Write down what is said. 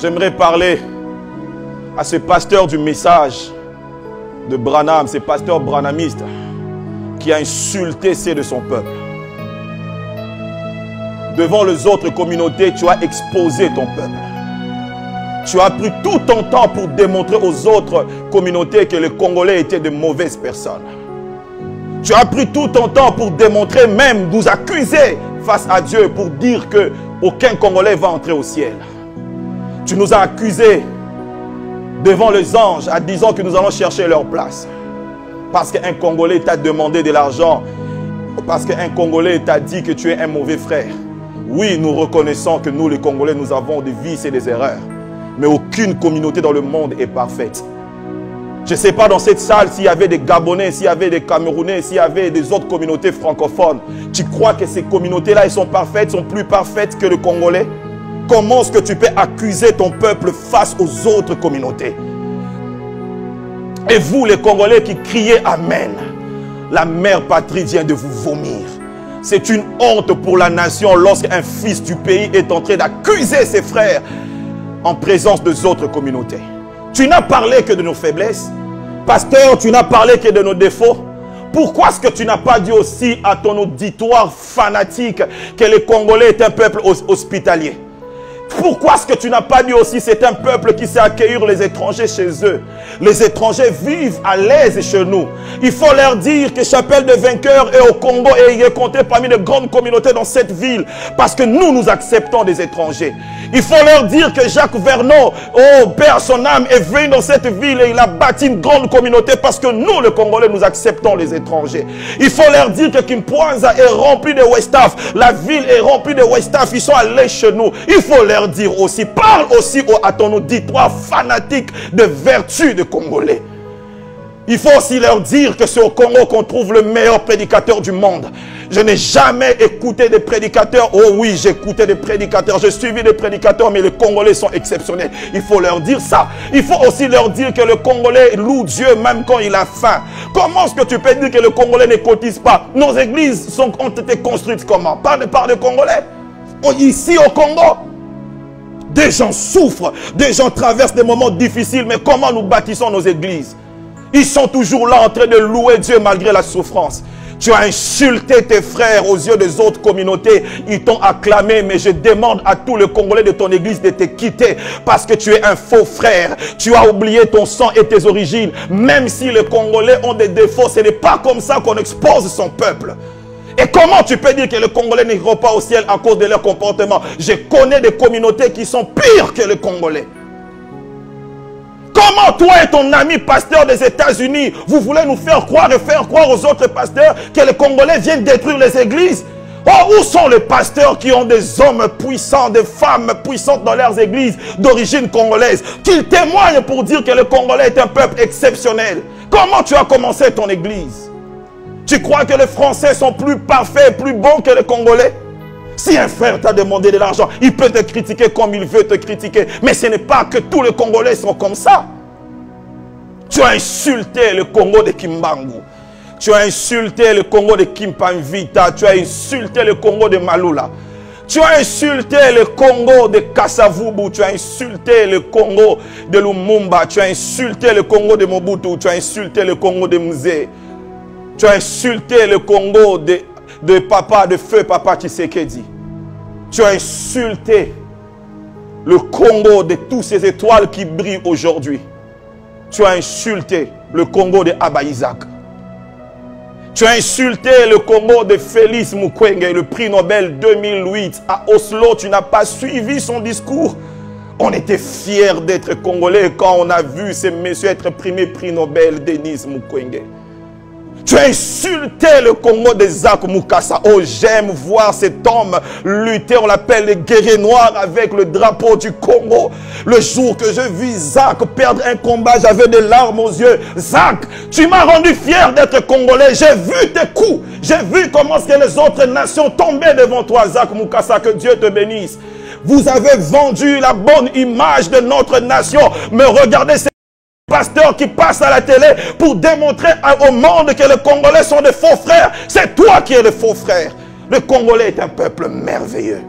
J'aimerais parler à ce pasteur du message de Branham, ce pasteur branhamiste qui a insulté ceux de son peuple. Devant les autres communautés, tu as exposé ton peuple. Tu as pris tout ton temps pour démontrer aux autres communautés que les Congolais étaient de mauvaises personnes. Tu as pris tout ton temps pour démontrer, même nous accuser face à Dieu, pour dire qu'aucun Congolais va entrer au ciel. Tu nous as accusés devant les anges en disant que nous allons chercher leur place. Parce qu'un Congolais t'a demandé de l'argent. Parce qu'un Congolais t'a dit que tu es un mauvais frère. Oui, nous reconnaissons que nous les Congolais, nous avons des vices et des erreurs. Mais aucune communauté dans le monde est parfaite. Je ne sais pas dans cette salle s'il y avait des Gabonais, s'il y avait des Camerounais, s'il y avait des autres communautés francophones. Tu crois que ces communautés-là, elles sont parfaites, sont plus parfaites que le Congolais? Comment est-ce que tu peux accuser ton peuple face aux autres communautés? Et vous, les Congolais qui criez Amen, la mère patrie vient de vous vomir. C'est une honte pour la nation lorsqu'un fils du pays est en train d'accuser ses frères en présence des autres communautés. Tu n'as parlé que de nos faiblesses. Pasteur, tu n'as parlé que de nos défauts. Pourquoi est-ce que tu n'as pas dit aussi à ton auditoire fanatique que les Congolais est un peuple hospitalier? Pourquoi est-ce que tu n'as pas dit aussi c'est un peuple qui sait accueillir les étrangers chez eux? Les étrangers vivent à l'aise chez nous. Il faut leur dire que Chapelle des Vainqueurs est au Congo et il est compté parmi de grandes communautés dans cette ville parce que nous acceptons des étrangers. Il faut leur dire que Jacques Vernon, oh Père son âme, est venu dans cette ville et il a bâti une grande communauté parce que nous les Congolais nous acceptons les étrangers. Il faut leur dire que Kimpwanza est rempli de Westaf, la ville est remplie de Westaf, ils sont allés chez nous. Il faut leur dire aussi, parle aussi à ton auditoire fanatique de vertu de Congolais. Il faut aussi leur dire que c'est au Congo qu'on trouve le meilleur prédicateur du monde. Je n'ai jamais écouté des prédicateurs. Oh oui, j'ai écouté des prédicateurs. J'ai suivi des prédicateurs, mais les Congolais sont exceptionnels. Il faut leur dire ça. Il faut aussi leur dire que le Congolais loue Dieu même quand il a faim. Comment est-ce que tu peux dire que le Congolais ne cotise pas? Nos églises ont été construites comment? Par des Congolais. Ici au Congo. Des gens souffrent, des gens traversent des moments difficiles, mais comment nous bâtissons nos églises? Ils sont toujours là en train de louer Dieu malgré la souffrance. Tu as insulté tes frères aux yeux des autres communautés. Ils t'ont acclamé, mais je demande à tous les Congolais de ton église de te quitter parce que tu es un faux frère. Tu as oublié ton sang et tes origines. Même si les Congolais ont des défauts, ce n'est pas comme ça qu'on expose son peuple. Et comment tu peux dire que les Congolais n'iront pas au ciel à cause de leur comportement? Je connais des communautés qui sont pires que les Congolais. Comment toi et ton ami pasteur des États-Unis, vous voulez nous faire croire et faire croire aux autres pasteurs que les Congolais viennent détruire les églises? Oh, où sont les pasteurs qui ont des hommes puissants, des femmes puissantes dans leurs églises d'origine congolaise, qu'ils témoignent pour dire que le Congolais est un peuple exceptionnel? Comment tu as commencé ton église? Tu crois que les Français sont plus parfaits, plus bons que les Congolais? Si un frère t'a demandé de l'argent, il peut te critiquer comme il veut te critiquer. Mais ce n'est pas que tous les Congolais sont comme ça. Tu as insulté le Congo de Kimbangu. Tu as insulté le Congo de Kimpanvita. Tu as insulté le Congo de Malula. Tu as insulté le Congo de Kasavubu. Tu as insulté le Congo de Lumumba. Tu as insulté le Congo de Mobutu. Tu as insulté le Congo de Mzee. Tu as insulté le Congo de papa, de feu papa Tshisekedi. Tu as insulté le Congo de toutes ces étoiles qui brillent aujourd'hui. Tu as insulté le Congo de Abba Isaac. Tu as insulté le Congo de Félix Mukwege, le prix Nobel 2008. À Oslo, tu n'as pas suivi son discours. On était fiers d'être Congolais quand on a vu ce monsieur être primé prix Nobel, Denis Mukwege. Tu as insulté le Congo de Zach Mukasa. Oh, j'aime voir cet homme lutter. On l'appelle le guerrier noir avec le drapeau du Congo. Le jour que je vis Zach perdre un combat, j'avais des larmes aux yeux. Zach, tu m'as rendu fier d'être Congolais. J'ai vu tes coups. J'ai vu comment les autres nations tombaient devant toi, Zach Mukasa. Que Dieu te bénisse. Vous avez vendu la bonne image de notre nation. Mais regardez ces pasteurs qui passent à la télé pour démontrer au monde que les Congolais sont des faux frères. C'est toi qui es le faux frère. Le Congolais est un peuple merveilleux.